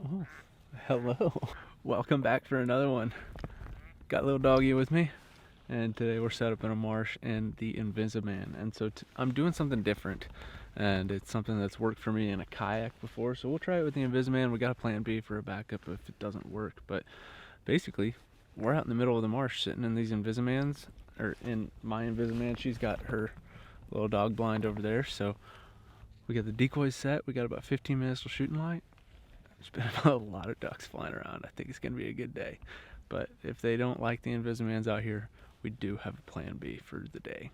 Oh, hello. Welcome back for another one. Got little doggy with me, and today we're set up in a marsh in the Invisiman. And so I'm doing something different, and it's something that's worked for me in a kayak before. So we'll try it with the Invisiman. We got a plan B for a backup if it doesn't work. But basically, we're out in the middle of the marsh sitting in these Invisimans, or in my Invisiman. She's got her little dog blind over there. So we got the decoys set. We got about 15 minutes till shooting light. There's been a lot of ducks flying around. I think it's going to be a good day. But if they don't like the Invisimans out here, we do have a plan B for the day.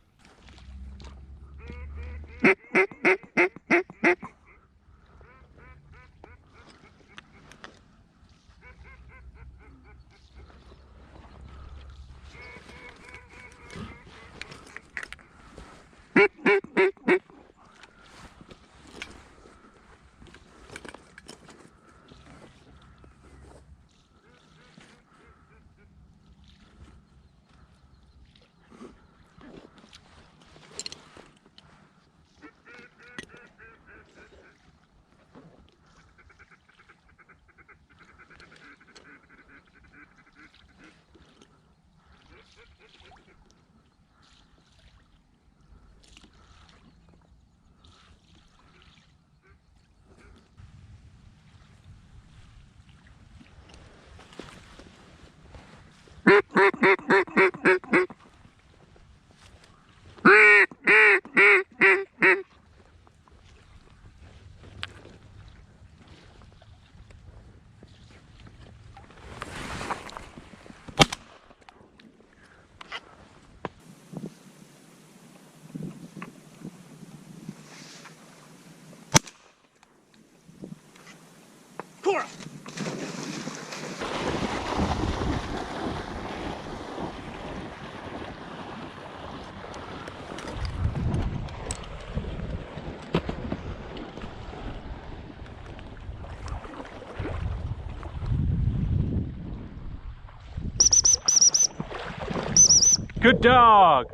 Cora! Good dog!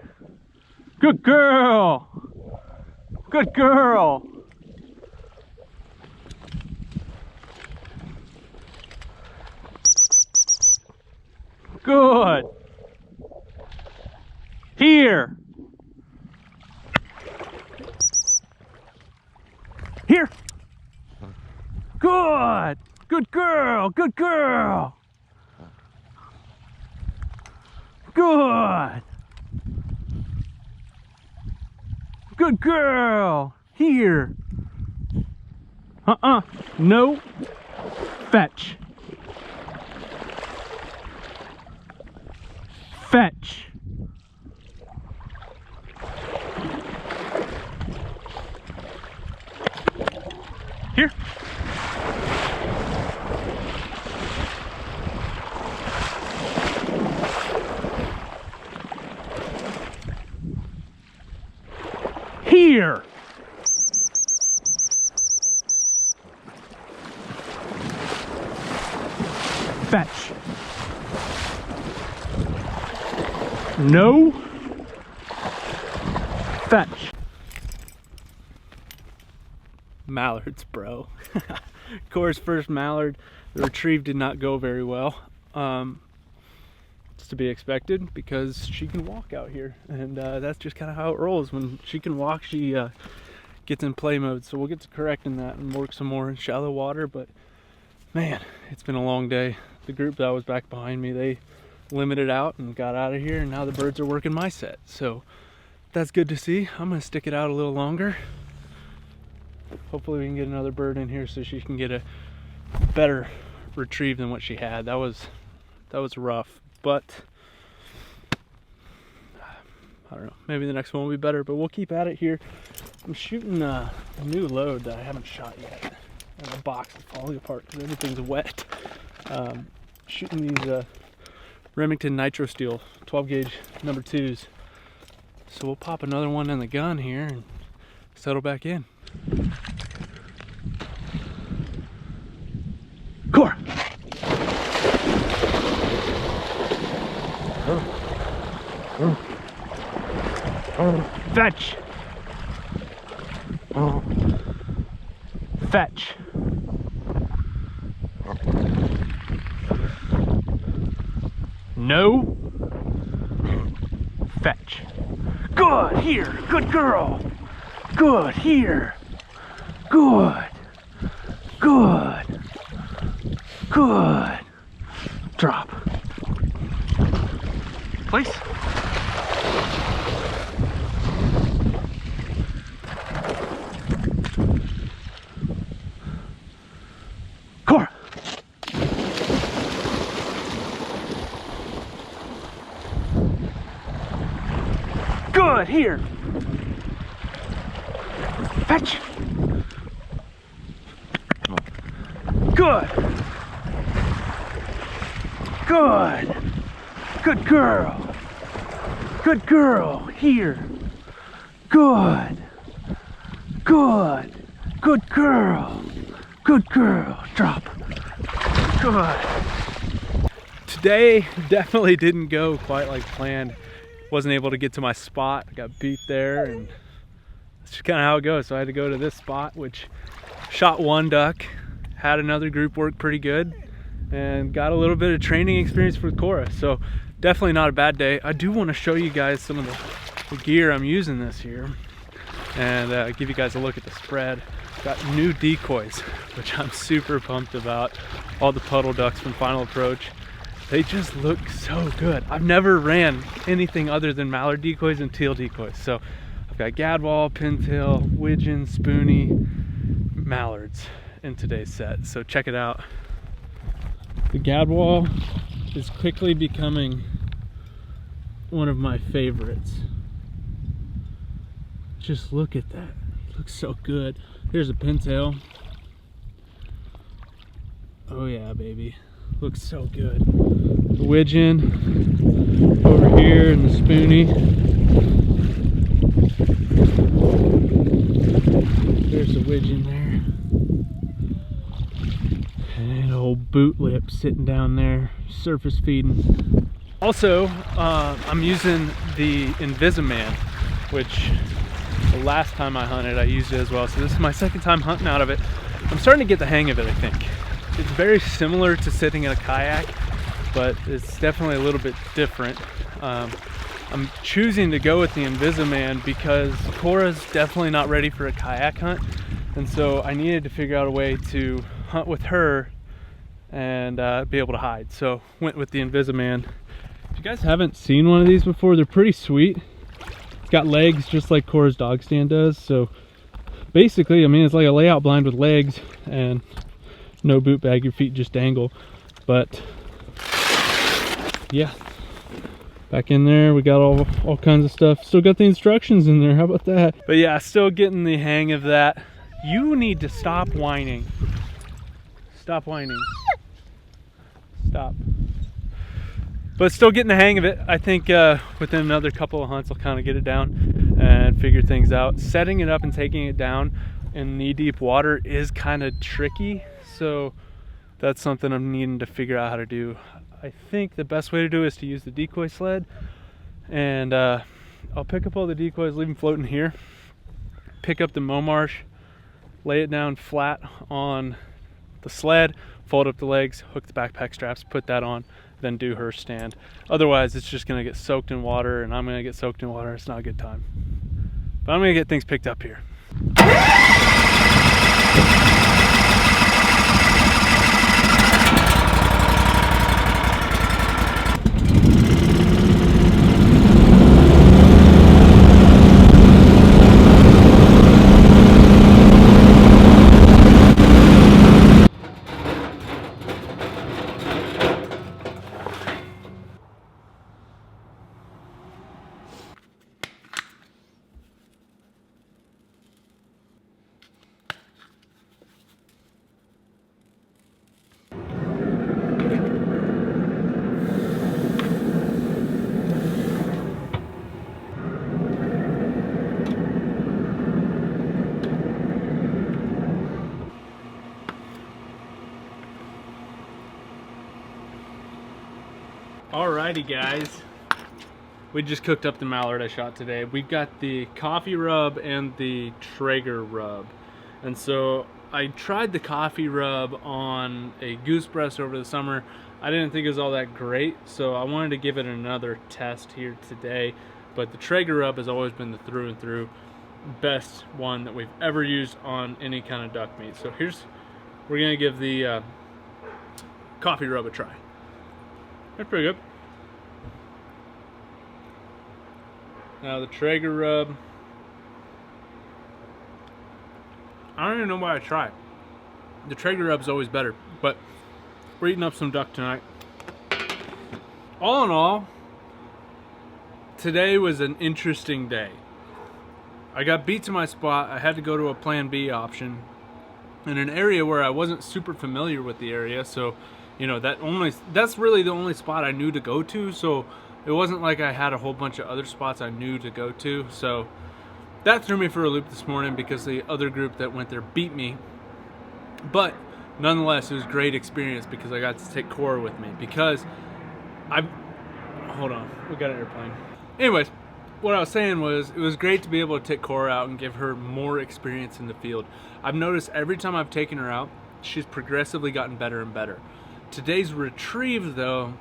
Good girl! Good girl! Good! Here! Here! Good! Good girl! Good girl! Good! Good girl! Here! No! Fetch! Fetch! Here! Here! Fetch! No! Fetch! Mallards, bro. Cora's first mallard. The retrieve did not go very well. It's to be expected because she can walk out here, and that's just kind of how it rolls. When she can walk, she gets in play mode. So we'll get to correcting that and work some more in shallow water. But man, it's been a long day. The group that was back behind me, they limited out and got out of here, and now the birds are working my set. So that's good to see. I'm gonna stick it out a little longer. Hopefully we can get another bird in here so she can get a better retrieve than what she had. That was rough, but I don't know, maybe the next one will be better, but we'll keep at it here. I'm shooting a new load that I haven't shot yet, and the box is falling apart because everything's wet. Shooting these Remington Nitro Steel 12 gauge number 2s. So we'll pop another one in the gun here and settle back in. Cora! Fetch! Fetch! No. Fetch. Good, here, good girl. Good, here. Good. Good. Good. Drop. Place. Cora. Good, here. Fetch. Good. Good. Good girl. Good girl. Here. Good. Good. Good girl. Good girl. Drop. Good. Today definitely didn't go quite like planned. Wasn't able to get to my spot. I got beat there, and that's just kind of how it goes. So I had to go to this spot, which shot one duck, had another group work pretty good, and got a little bit of training experience with Cora. So definitely not a bad day. I do want to show you guys some of the gear I'm using this year, and give you guys a look at the spread. Got new decoys, which I'm super pumped about. All the puddle ducks from Final Approach. They just look so good. I've never ran anything other than mallard decoys and teal decoys. So I've got gadwall, pintail, widgeon, spoony, mallards in today's set. So check it out. The gadwall is quickly becoming one of my favorites. Just look at that. It looks so good. Here's a pintail. Oh yeah, baby. Looks so good. The widgeon over here and the spoony. There's the widgeon there. And old boot lip sitting down there, surface feeding. Also, I'm using the Invisiman, which the last time I hunted, I used it as well. So this is my second time hunting out of it. I'm starting to get the hang of it, I think. It's very similar to sitting in a kayak, but it's definitely a little bit different. I'm choosing to go with the Invisiman because Cora's definitely not ready for a kayak hunt, and so I needed to figure out a way to hunt with her and be able to hide. So went with the Invisiman. If you guys haven't seen one of these before, they're pretty sweet. It's got legs just like Cora's dog stand does. So basically, I mean, it's like a layout blind with legs and no boot bag, your feet just dangle. But yeah, back in there we got all kinds of stuff. Still got the instructions in there, how about that? But yeah, still getting the hang of that. You need to stop whining. Stop whining. Stop. But still getting the hang of it. I think within another couple of hunts I'll kind of get it down and figure things out. Setting it up and taking it down in knee-deep water is kind of tricky. So that's something I'm needing to figure out how to do. I think the best way to do it is to use the decoy sled, and I'll pick up all the decoys, leave them floating here, pick up the Momarsh, lay it down flat on the sled, fold up the legs, hook the backpack straps, put that on, then do her stand. Otherwise it's just gonna get soaked in water, and I'm gonna get soaked in water. It's not a good time, but I'm gonna get things picked up here. Alrighty guys, we just cooked up the mallard I shot today. We've got the coffee rub and the Traeger rub, and so I tried the coffee rub on a goose breast over the summer. I didn't think it was all that great, so I wanted to give it another test here today. But the Traeger rub has always been the through and through best one that we've ever used on any kind of duck meat. So we're gonna give the coffee rub a try. That's pretty good. Now the Traeger rub, I don't even know why I tried. The Traeger rub is always better, but we're eating up some duck tonight. All in all, today was an interesting day. I got beat to my spot. I had to go to a plan B option in an area where I wasn't super familiar with the area, so you know, that's really the only spot I knew to go to, so it wasn't like I had a whole bunch of other spots I knew to go to. So that threw me for a loop this morning because the other group that went there beat me. But nonetheless, it was a great experience because I got to take Cora with me, because hold on, we got an airplane. Anyways, what I was saying was, it was great to be able to take Cora out and give her more experience in the field. I've noticed every time I've taken her out, she's progressively gotten better and better. Today's retrieve, though,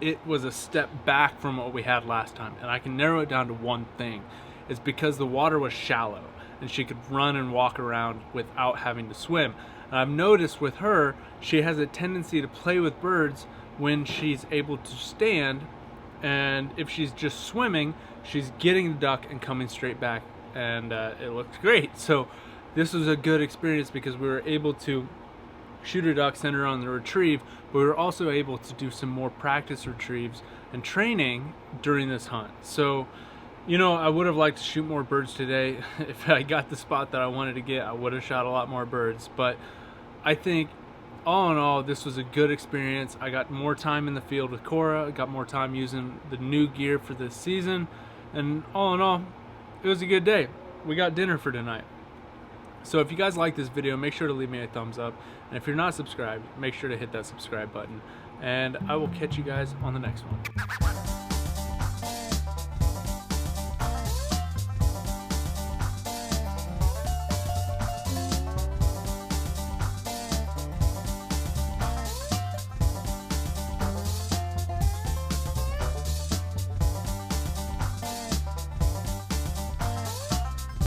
it was a step back from what we had last time, and I can narrow it down to one thing. It's because the water was shallow and she could run and walk around without having to swim. And I've noticed with her, she has a tendency to play with birds when she's able to stand, and if she's just swimming, she's getting the duck and coming straight back, and it looked great. So this was a good experience because we were able to shoot a duck, send her on the retrieve, but we were also able to do some more practice retrieves and training during this hunt. So, you know, I would have liked to shoot more birds today. If I got the spot that I wanted to get, I would have shot a lot more birds. But I think all in all, this was a good experience. I got more time in the field with Cora. I got more time using the new gear for this season. And all in all, it was a good day. We got dinner for tonight. So if you guys like this video, make sure to leave me a thumbs up. And if you're not subscribed, make sure to hit that subscribe button. And I will catch you guys on the next one.